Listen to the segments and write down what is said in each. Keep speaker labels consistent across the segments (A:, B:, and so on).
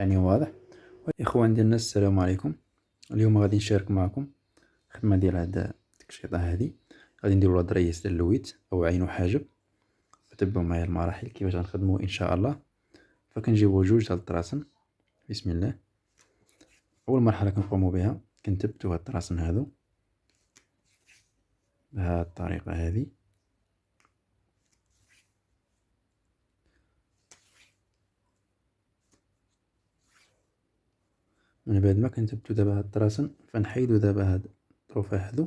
A: يعني واضح. اخوان ديالنا السلام عليكم. اليوم غادي نشارك معكم الخدمه ديال هاد التكشيطه هادي. غادي نديرو هاد الريس ديال اللويت او عين وحاجب. تبعوا معايا المراحل كيفاش غنخدمو ان شاء الله. فكنجيبو جوج ديال الطراسن. بسم الله. اول مرحله كنقومو بها كنثبتو هاد الطراسن هادو بهاد الطريقه هادي. من بعد ما كنثبتو دابا هاد الطراسن فنحيدو دابا هاد الطروفه هادو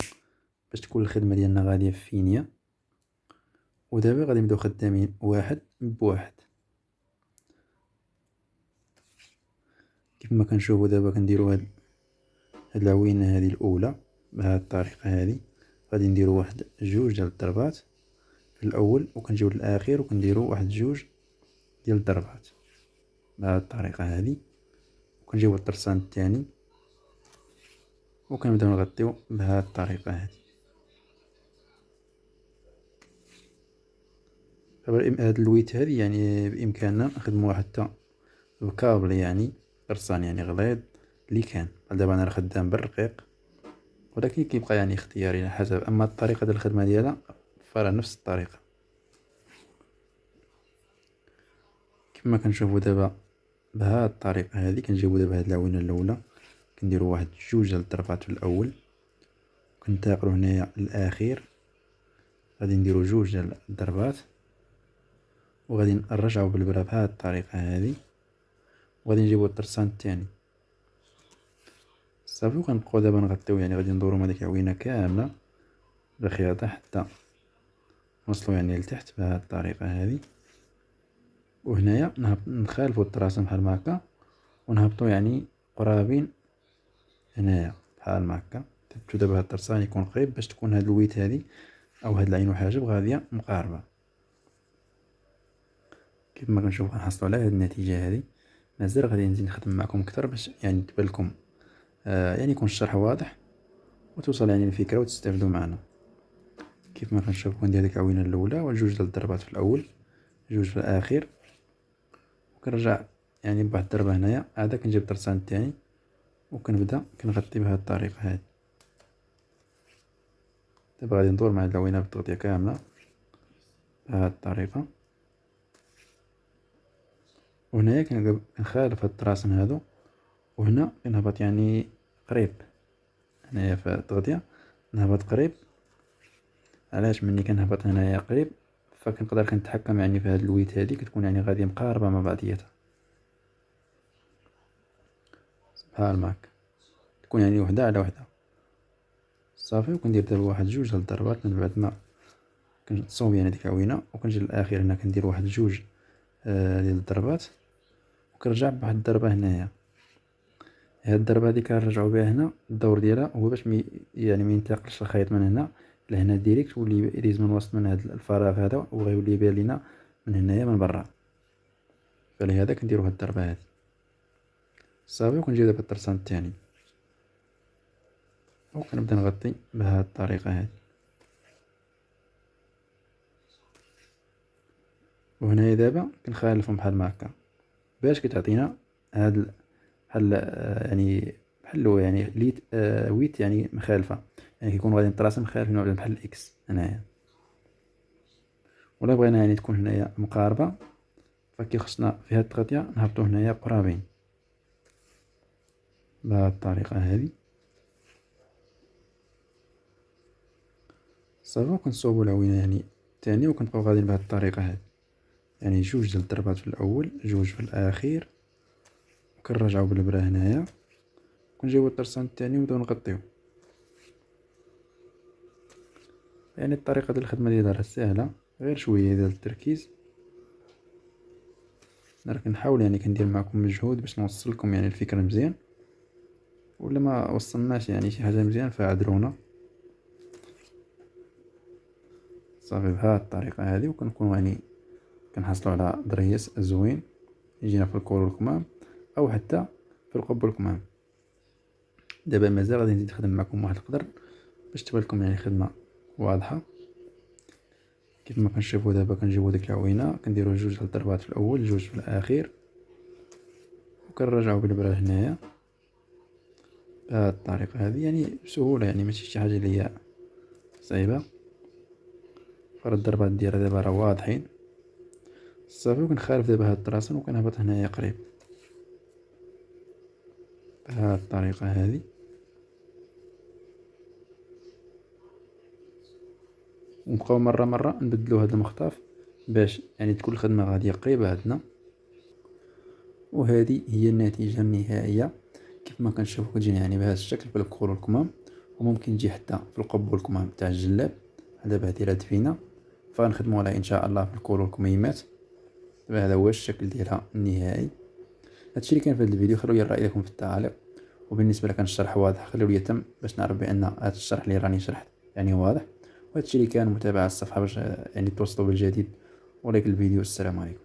A: باش تكون الخدمه ديالنا غاديه فينيه. ودابا غادي نبداو خدامين واحد بواحد. كيف ما كنشوفوا دابا كنديروا هاد العوينه هذه الاولى بهذه الطريقه هذه. غادي نديروا واحد جوج ديال الضربات في الاول وكنجيو للاخير وكنديروا واحد جوج ديال الضربات بهذه الطريقه هذه. وكنجيو الطرسان الثاني وكنبداو نغطيو بهذه الطريقه هذه. هاد اللويت هذه يعني بامكاننا نخدموها حتى بكابل يعني طرسان يعني غليظ اللي كان. دابا انا خدام بالرقيق ولكن كيبقى يعني اختياري على حسب. اما الطريقه ديال الخدمه ديالها فراه نفس الطريقه. كما كنشوفوا دابا بهذه الطريقه هذه كنجيبوا دابا هاد العوينه الاولى كنديروا واحد جوج ديال الضربات في الاول وكنتاقلوا هنايا للاخير. غادي نديروا جوج ديال الضربات وغادي نرجعوا بالبرا بهذه الطريقه هذه وغادي نجيبوا الطرسان الثاني صافي. وكنبقاو دابا نغطيو يعني غادي ندورو هذيك العوينه كامله بالخياطه حتى نوصلوا يعني لتحت بهذه الطريقه هذه. وهنايا نخالفوا الطراسه بحال هكا ونهبطوا يعني قرابين هنايا بحال هكا. تبتو دابا هاد الطرسان يكون قريب باش تكون هاد الويت هادي او هاد العين وحاجب غاديه مقاربه. كيف ما كنشوفوا كنحصلوا على هاد النتيجه هادي. مازال غادي نزيد نخدم معكم اكثر باش يعني تبان لكم يعني يكون الشرح واضح وتوصل يعني الفكره وتستافدوا معنا. كيف ما كنشوفوا كندير ديك العوينه الاولى وجوج ديال الضربات في الاول جوج في الاخير وكنرجع يعني بواحد الضربه هنايا عاد كنجيب الطرسان الثاني وكنبدا كنغطي بهذه الطريقه هذه. دابا غادي ندور مع هاد العوينه بالتغطيه كامله بهذه الطريقه. وهنايا كنخالف هاد الطراسن هادو وهنا كنهبط يعني قريب. هنايا في التغطيه نهبط قريب. علاش؟ مني كنهبط هنايا قريب فكنقدر كنتحكم يعني في هاد الويت هادي كتكون يعني غاديه مقاربه مع بعضياتها بحال هكا تكون يعني وحده على وحده صافي. وكندير دابا واحد جوج ديال الضربات من بعد ما كنصوب يعني ديك العوينه وكنجي للاخير هنا كندير واحد جوج ديال الضربات وكنرجع بواحد الضربه هنايا. هاد الضربه هادي كنرجعو بها هنا. الدور ديالها هو باش يعني ما ينتقلش الخيط من هنا لهنا ديريكت واللي يريز من وسط من هاد الفراغ هذا وغيولي يبان لينا من هنايا من برا. فلهذا كنديرو هاد الضربه هادي صافي. وكنجي دابا الطرسان الثاني وكنبدا نغطي بهذه الطريقه هذه. وهنايا دابا كنخالفهم بحال هكا باش كتعطينا هاد بحال يعني بحال يعني ليت ويت يعني مخالفه يعني كيكون غادي الطراسه مخالفين بحال الاكس هنايا. ولا بغينا يعني تكون هنايا مقاربه فكيخصنا في هاد التغطيه نهبطو هنايا قرابين بهذه الطريقه هذه صافي. وكنصوبو العوينه يعني الثانيه وكنبقاو غاديين بهذه الطريقه هذه يعني جوج ديال الضربات في الاول جوج في الاخير وكنرجعو بالبرا هنايا كنجيبو الطرسان الثاني ونبداو نغطيو. يعني الطريقه ديال الخدمه ديالها راه ساهله غير شويه ديال التركيز. انا كنحاول يعني كندير معكم مجهود باش نوصل لكم يعني الفكره مزيان ولا ما وصلناش يعني شي حاجه مزيان فاعذرونا صافي بهذه الطريقه هذه. وكنكون يعني كنحصلوا على ضريس زوين يجينا في الكول والكمام او حتى في القب والكمام. دابا مازال غادي نزيد نخدم معكم واحد القدر باش تبان لكم يعني خدمه واضحه. كيف ما كنشوفوا دابا كنجيبوا ديك العوينه كنديروا جوج ديال الضربات في الاول جوج في الاخير وكنرجعو بالبرا هنايا بهاد الطريقة هذه، يعني بسهولة، يعني ماشي شي حاجة اللي هي صعيبة. فرا الضربات ديالها دابا راه واضحين صافي. وكنخالف دابا هاد الطراسن وكنهبط هنايا قريب بهاد الطريقة هذه. ونبقاو مرة نبدلو هاد المخطاف باش يعني تكون الخدمة غادية قريبة عندنا. وهذه هي النتيجة النهائية كيف ما كنشوفو كتجينا يعني بهذا الشكل في الكول والكمام، وممكن تجي حتى في القب والكمام تاع الجلاب على دابا هادي راه دفينا. فغنخدمو عليها ان شاء الله في الكول والكميمات. دابا هذا هو الشكل ديالها النهائي. هادشي اللي كان في هذا الفيديو. خلوا لي رأيكم في التعاليق، وبالنسبة لكان الشرح واضح خلوا لي تم باش نعرف بان هذا الشرح اللي راني شرحت يعني واضح. وهادشي اللي كان متابعة الصفحة باش يعني توصلوا بالجديد. وليك الفيديو. السلام عليكم.